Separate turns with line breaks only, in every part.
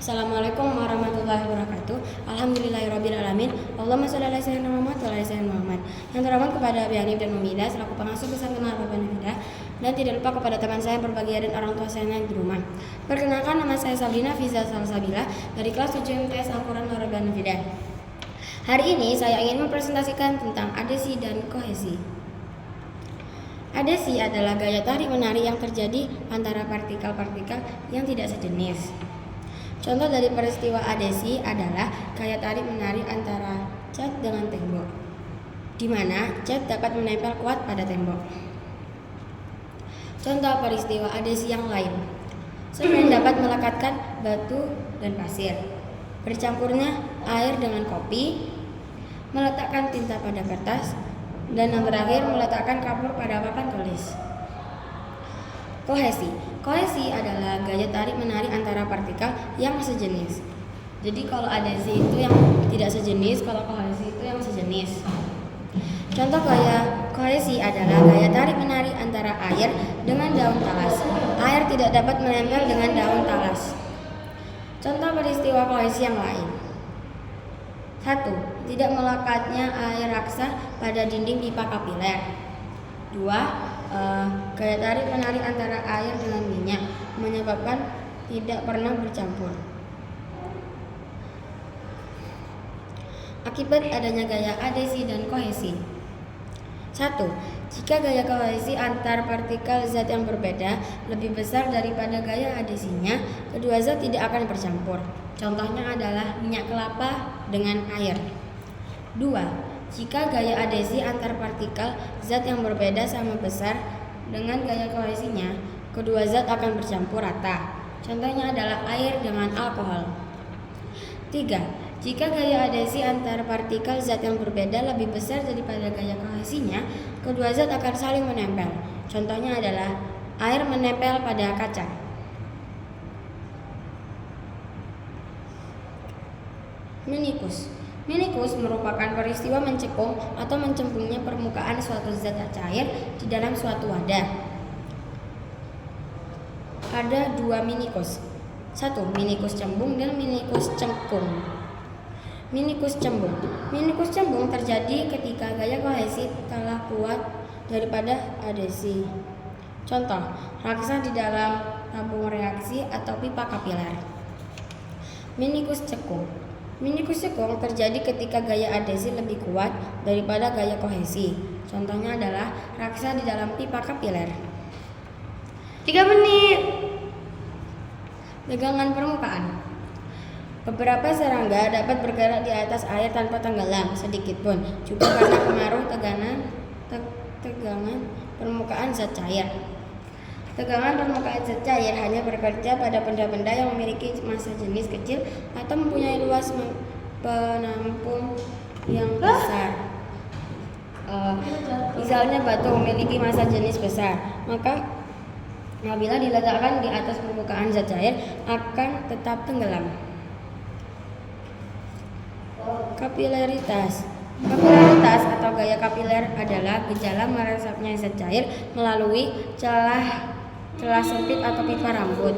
Assalamualaikum warahmatullahi wabarakatuh. Alhamdulillahirrabbilalamin. Allahumma sholli ala sayyidina Muhammad wa ala sayyidina Muhammad. Yang terhormat kepada Abi Hanif dan Umidah selaku pengasuh pesantren Al-Rabban Huda, dan tidak lupa kepada teman saya yang berbahagia dan orang tua saya yang di rumah. Perkenalkan, nama saya Sabrina Fiza Salsabila dari kelas 7 MTS Al-Quran Al-Rabban Huda. Hari ini saya ingin mempresentasikan tentang adesi dan kohesi. Adesi adalah gaya tarik-menarik yang terjadi antara partikel-partikel yang tidak sejenis. Contoh dari peristiwa adesi adalah gaya tarik-menarik antara cat dengan tembok, di mana cat dapat menempel kuat pada tembok. Contoh peristiwa adesi yang lain: semen dapat melekatkan batu dan pasir, bercampurnya air dengan kopi, meletakkan tinta pada kertas, dan yang terakhir meletakkan kapur pada papan tulis. Kohesi adalah gaya tarik-menarik antara partikel yang sejenis. Jadi kalau adesi itu yang tidak sejenis, kalau kohesi itu yang sejenis. Contoh gaya kohesi adalah gaya tarik-menarik antara air dengan daun talas. Air tidak dapat menempel dengan daun talas. Contoh peristiwa kohesi yang lain: 1. Tidak melekatnya air raksa pada dinding pipa kapiler. 2. Gaya tarik-menarik antara air dengan minyak menyebabkan tidak pernah bercampur. Akibat adanya gaya adesi dan kohesi: 1. Jika gaya kohesi antar partikel zat yang berbeda lebih besar daripada gaya adesinya, kedua zat tidak akan bercampur. Contohnya adalah minyak kelapa dengan air. 2. Jika gaya adesi antar partikel zat yang berbeda sama besar dengan gaya kohesinya, kedua zat akan bercampur rata. Contohnya adalah air dengan alkohol. 3. Jika gaya adesi antar partikel zat yang berbeda lebih besar daripada gaya kohesinya, kedua zat akan saling menempel. Contohnya adalah air menempel pada kaca. Menikus merupakan peristiwa mencekung atau mencembungnya permukaan suatu zat cair di dalam suatu wadah. Ada dua menikus: 1. Menikus cembung dan menikus cekung. Menikus cembung terjadi ketika gaya kohesi kalah kuat daripada adesi. Contoh: raksa di dalam tabung reaksi atau pipa kapiler. Menikus cekung terjadi ketika gaya adesi lebih kuat daripada gaya kohesi. Contohnya adalah raksa di dalam pipa kapiler. 3 menit. Tegangan permukaan. Beberapa serangga dapat bergerak di atas air tanpa tenggelam sedikit pun, juga karena pengaruh tegangan permukaan zat cair. Tegangan permukaan zat cair hanya bekerja pada benda-benda yang memiliki massa jenis kecil atau mempunyai luas penampung yang besar. Misalnya batu memiliki massa jenis besar, maka apabila diletakkan di atas permukaan zat cair akan tetap tenggelam. Kapilaritas atau gaya kapiler adalah gejala meresapnya zat cair melalui celah sempit atau pipa rambut.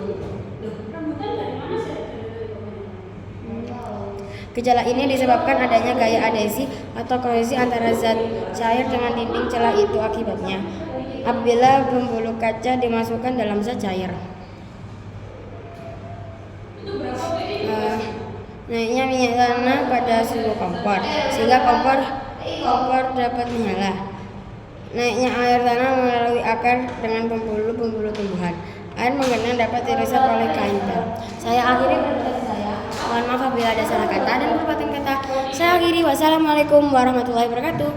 Gejala ini disebabkan adanya gaya adesi atau kohesi antara zat cair dengan dinding celah itu. Akibatnya, apabila pembuluh kaca dimasukkan dalam zat cair, naiknya minyak tanah pada suhu kompor sehingga kompor dapat menyala. Naiknya air tanah melalui akar dengan pembuluh tumbuhan. Air menggenang dapat diresap oleh kain pel. Saya akhiri presentasi saya. Mohon maaf apabila ada salah kata dan perbuatan kata. Saya akhiri. Wassalamualaikum warahmatullahi wabarakatuh.